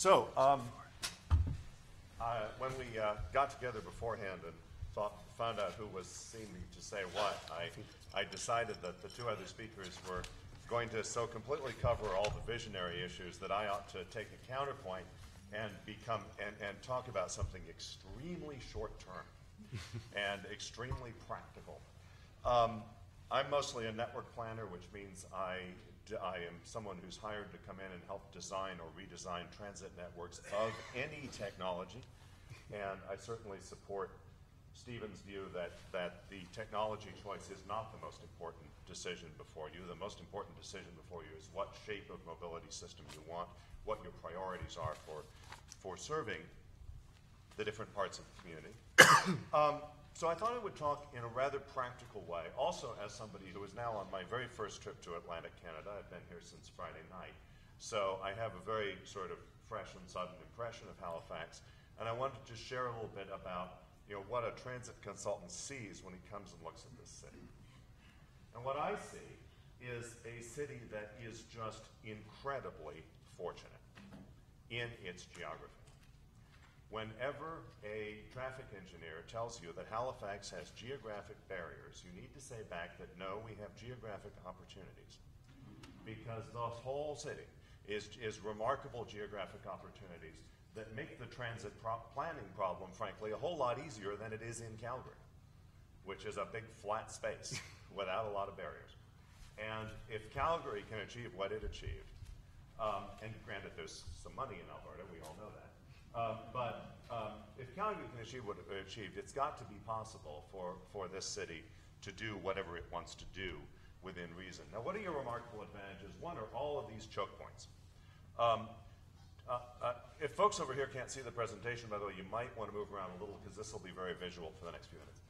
So, when we got together beforehand and found out who was seeming to say what, I decided that the two other speakers were going to so completely cover all the visionary issues that I ought to take a counterpoint and talk about something extremely short-term and extremely practical. I'm mostly a network planner, which means I am someone who's hired to come in and help design or redesign transit networks of any technology. And I certainly support Stephen's view that the technology choice is not the most important decision before you. The most important decision before you is what shape of mobility system you want, what your priorities are for serving the different parts of the community. So I thought I would talk in a rather practical way, also as somebody who is now on my very first trip to Atlantic Canada. I've been here since Friday night. So I have a very sort of fresh and sudden impression of Halifax. And I wanted to share a little bit about what a transit consultant sees when he comes and looks at this city. And what I see is a city that is just incredibly fortunate in its geography. Whenever a traffic engineer tells you that Halifax has geographic barriers, you need to say back that no, we have geographic opportunities. Because the whole city is remarkable geographic opportunities that make the transit planning problem, frankly, a whole lot easier than it is in Calgary, which is a big flat space without a lot of barriers. And if Calgary can achieve what it achieved, and granted there's some money in Alberta, we all know that, but if Calgary can achieve what it achieved, it's got to be possible for this city to do whatever it wants to do within reason. Now, what are your remarkable advantages? One are all of these choke points. If folks over here can't see the presentation, by the way, you might want to move around a little because this will be very visual for the next few minutes.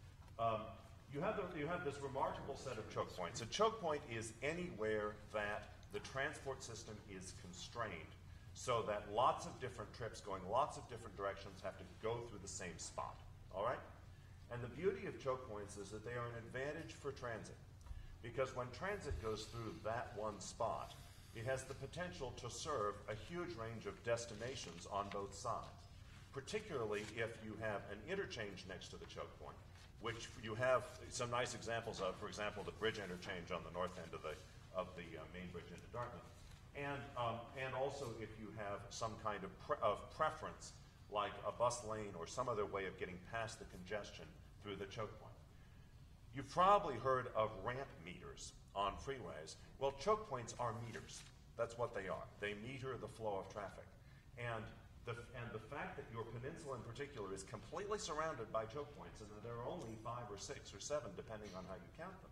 You have this remarkable set of choke points. A choke point is anywhere that the transport system is constrained so that lots of different trips going lots of different directions have to go through the same spot, all right? And the beauty of choke points is that they are an advantage for transit because when transit goes through that one spot, it has the potential to serve a huge range of destinations on both sides, particularly if you have an interchange next to the choke point, which you have some nice examples of, for example, the bridge interchange on the north end of the main bridge into Dartmouth. And also if you have some kind of preference, like a bus lane or some other way of getting past the congestion through the choke point. You've probably heard of ramp meters on freeways. Well, choke points are meters. That's what they are. They meter the flow of traffic. And the fact that your peninsula in particular is completely surrounded by choke points and that there are only 5 or 6 or 7, depending on how you count them,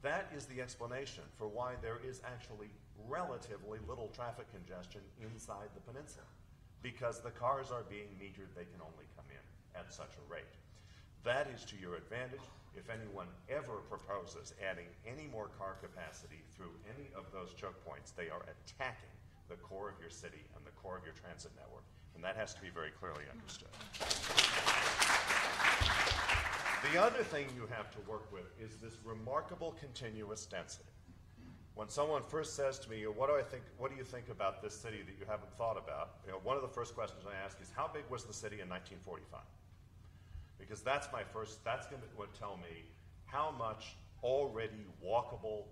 that is the explanation for why there is actually relatively little traffic congestion inside the peninsula. Because the cars are being metered, they can only come in at such a rate. That is to your advantage. If anyone ever proposes adding any more car capacity through any of those choke points, they are attacking the core of your city and the core of your transit network. And that has to be very clearly understood. The other thing you have to work with is this remarkable continuous density. When someone first says to me, what do you think about this city that you haven't thought about? One of the first questions I ask is, how big was the city in 1945? Because that's going to tell me how much already walkable,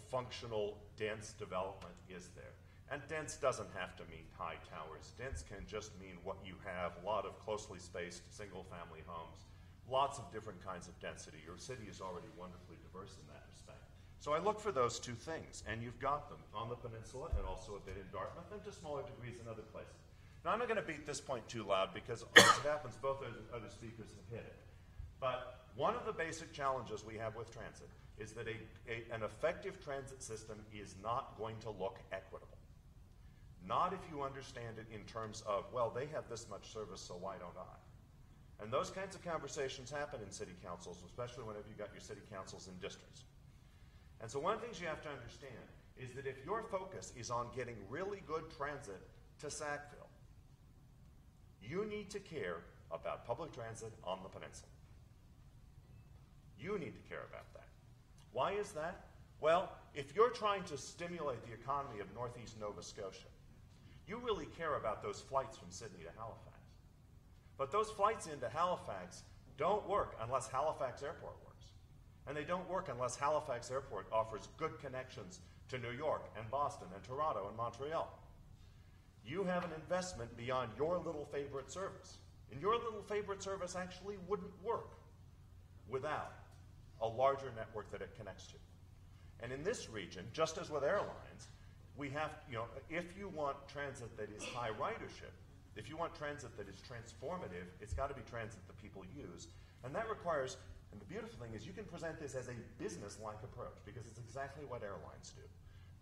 functional, dense development is there. And dense doesn't have to mean high towers. Dense can just mean what you have, a lot of closely spaced single-family homes, lots of different kinds of density. Your city is already wonderfully diverse in that respect. So I look for those two things, and you've got them on the peninsula and also a bit in Dartmouth and to smaller degrees in other places. Now, I'm not going to beat this point too loud because as it happens, both other speakers have hit it. But one of the basic challenges we have with transit is that an effective transit system is not going to look equitable. Not if you understand it in terms of, well, they have this much service, so why don't I? And those kinds of conversations happen in city councils, especially whenever you've got your city councils in districts. And so one of the things you have to understand is that if your focus is on getting really good transit to Sackville, you need to care about public transit on the peninsula. You need to care about that. Why is that? Well, if you're trying to stimulate the economy of Northeast Nova Scotia, You really care about those flights from Sydney to Halifax. But those flights into Halifax don't work unless Halifax Airport works. And they don't work unless Halifax Airport offers good connections to New York and Boston and Toronto and Montreal. You have an investment beyond your little favorite service. And your little favorite service actually wouldn't work without a larger network that it connects to. And in this region, just as with airlines, we have, if you want transit that is high ridership, if you want transit that is transformative, it's got to be transit that people use. And that requires, and the beautiful thing is you can present this as a business-like approach because it's exactly what airlines do.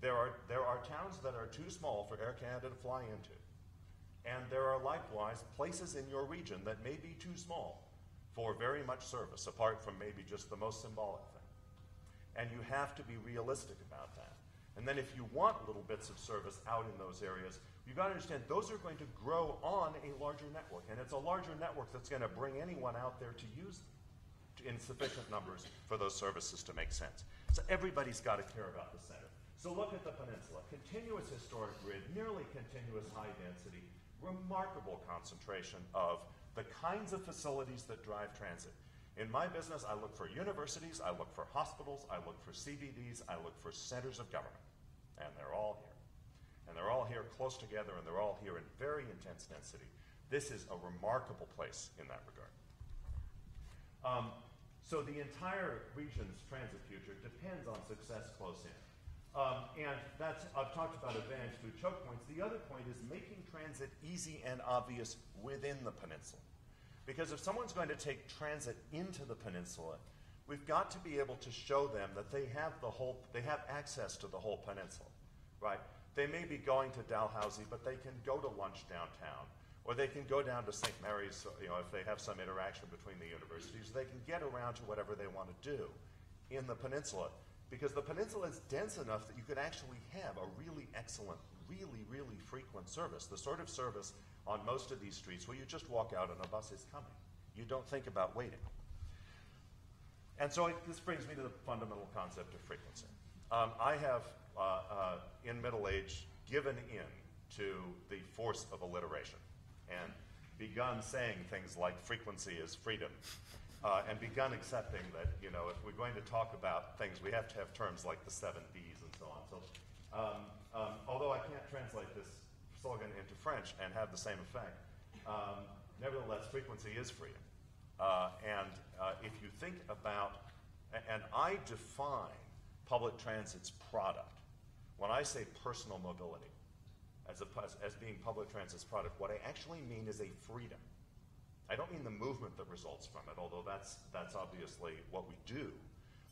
There are towns that are too small for Air Canada to fly into. And there are likewise places in your region that may be too small for very much service, apart from maybe just the most symbolic thing. And you have to be realistic about that. And then if you want little bits of service out in those areas, you've got to understand those are going to grow on a larger network. And it's a larger network that's going to bring anyone out there to use them in sufficient numbers for those services to make sense. So everybody's got to care about the center. So look at the peninsula. Continuous historic grid, nearly continuous high density, remarkable concentration of the kinds of facilities that drive transit. In my business, I look for universities, I look for hospitals, I look for CBDs, I look for centers of government. And they're all here. And they're all here close together, and they're all here in very intense density. This is a remarkable place in that regard. So the entire region's transit future depends on success close in. And I've talked about advantage through choke points. The other point is making transit easy and obvious within the peninsula. Because if someone's going to take transit into the peninsula, we've got to be able to show them that they have access to the whole peninsula, right? They may be going to Dalhousie, but they can go to lunch downtown, or they can go down to St. Mary's, if they have some interaction between the universities, they can get around to whatever they want to do in the peninsula. Because the peninsula is dense enough that you could actually have a really excellent, really, really frequent service. The sort of service on most of these streets where you just walk out and a bus is coming. You don't think about waiting. And so this brings me to the fundamental concept of frequency. I have, in middle age, given in to the force of alliteration and begun saying things like frequency is freedom. And begun accepting that, if we're going to talk about things, we have to have terms like the 7 Bs and so on. So, although I can't translate this slogan into French and have the same effect, nevertheless, frequency is freedom. If you think about, and I define public transit's product, when I say personal mobility, as being public transit's product, what I actually mean is a freedom. I don't mean the movement that results from it, although that's obviously what we do.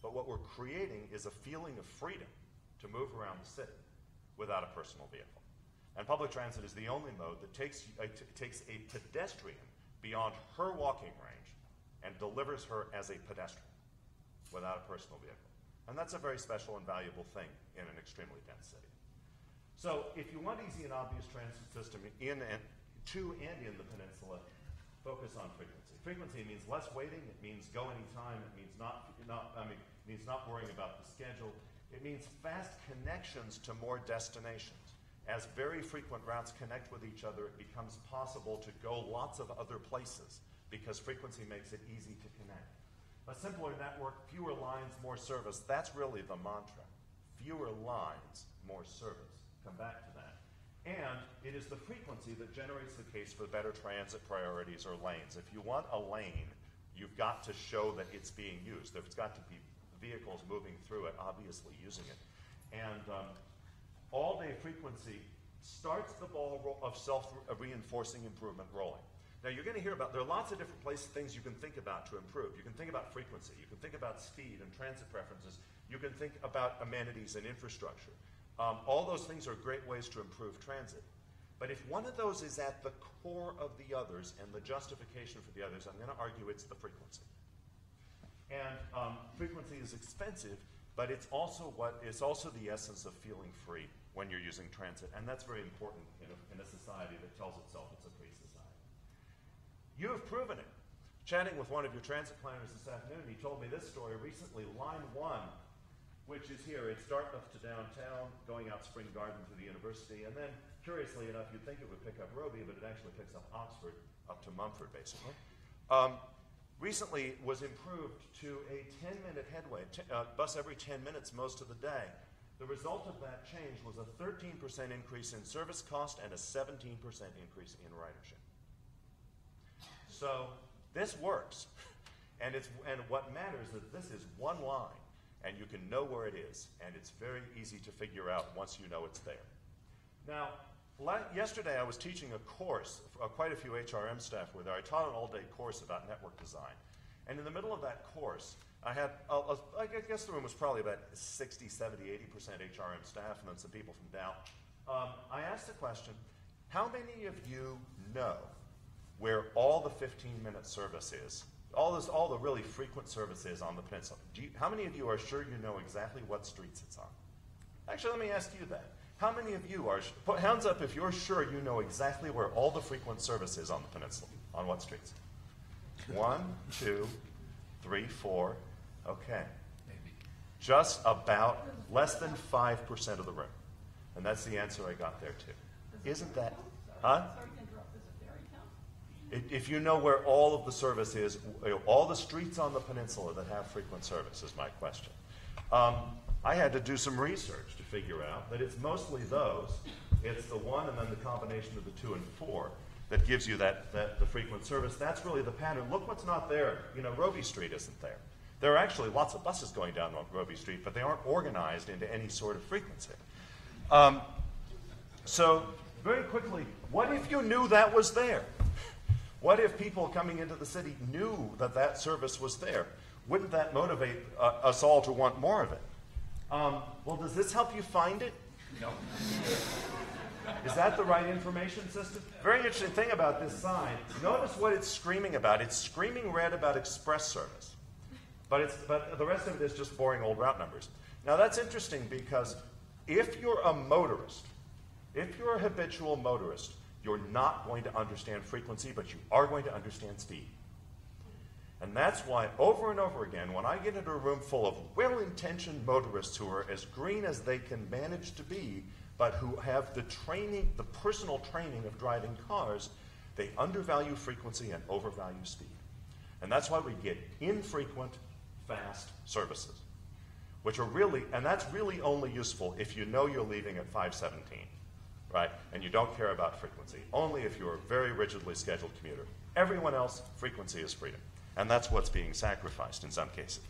But what we're creating is a feeling of freedom to move around the city without a personal vehicle. And public transit is the only mode that takes a pedestrian beyond her walking range and delivers her as a pedestrian without a personal vehicle. And that's a very special and valuable thing in an extremely dense city. So if you want easy and obvious transit system in and to and in the peninsula, focus on frequency. Frequency means less waiting. It means go anytime. It means not worrying about the schedule. It means fast connections to more destinations. As very frequent routes connect with each other, it becomes possible to go lots of other places because frequency makes it easy to connect. A simpler network, fewer lines, more service. That's really the mantra. Fewer lines, more service. Come back to that. And it is the frequency that generates the case for better transit priorities or lanes. If you want a lane, you've got to show that it's being used. There's got to be vehicles moving through it, obviously using it. And all-day frequency starts the ball of self-reinforcing improvement rolling. Now you're going to hear about, there are lots of different things you can think about to improve. You can think about frequency. You can think about speed and transit preferences. You can think about amenities and infrastructure. All those things are great ways to improve transit. But if one of those is at the core of the others and the justification for the others, I'm going to argue it's the frequency. And frequency is expensive, but it's also the essence of feeling free when you're using transit. And that's very important in a society that tells itself it's a free society. You have proven it. Chatting with one of your transit planners this afternoon, he told me this story recently. Line 1 which is here. It's Dartmouth to downtown, going out Spring Garden to the university, and then, curiously enough, you'd think it would pick up Roby, but it actually picks up Oxford up to Mumford, basically. Recently was improved to a 10-minute headway, bus every 10 minutes most of the day. The result of that change was a 13% increase in service cost and a 17% increase in ridership. So this works, and what matters is this is one line, and you can know where it is, and it's very easy to figure out once you know it's there. Now, yesterday I was teaching a course, quite a few HRM staff were there. I taught an all-day course about network design. And in the middle of that course, I had, I guess the room was probably about 60, 70, 80% HRM staff, and then some people from Dow. I asked the question, how many of you know where all the 15-minute service is? All the really frequent service is on the peninsula. How many of you are sure you know exactly what streets it's on? Actually, let me ask you that. How many of you are, put hands up if you're sure you know exactly where all the frequent service is on the peninsula. On what streets? 1, 2, 3, 4. Okay. Maybe. Just about less than 5% of the room. And that's the answer I got there too. Isn't that? Huh? If you know where all of the service is, all the streets on the peninsula that have frequent service is my question. I had to do some research to figure out that it's mostly those. It's the 1 and then the combination of the 2 and 4 that gives you the frequent service. That's really the pattern. Look what's not there. You know, Roby Street isn't there. There are actually lots of buses going down Roby Street, but they aren't organized into any sort of frequency. So very quickly, what if you knew that was there? What if people coming into the city knew that that service was there? Wouldn't that motivate us all to want more of it? Well, does this help you find it? No. Is that the right information system? Very interesting thing about this sign. Notice what it's screaming about. It's screaming red about express service. But the rest of it is just boring old route numbers. Now that's interesting because if you're a motorist, if you're a habitual motorist, you're not going to understand frequency, but you are going to understand speed. And that's why over and over again, when I get into a room full of well-intentioned motorists who are as green as they can manage to be, but who have the training, the personal training of driving cars, they undervalue frequency and overvalue speed. And that's why we get infrequent, fast services, which are really, and that's really only useful if you know you're leaving at 5:17. Right? And you don't care about frequency. Only if you're a very rigidly scheduled commuter. Everyone else, frequency is freedom. And that's what's being sacrificed in some cases.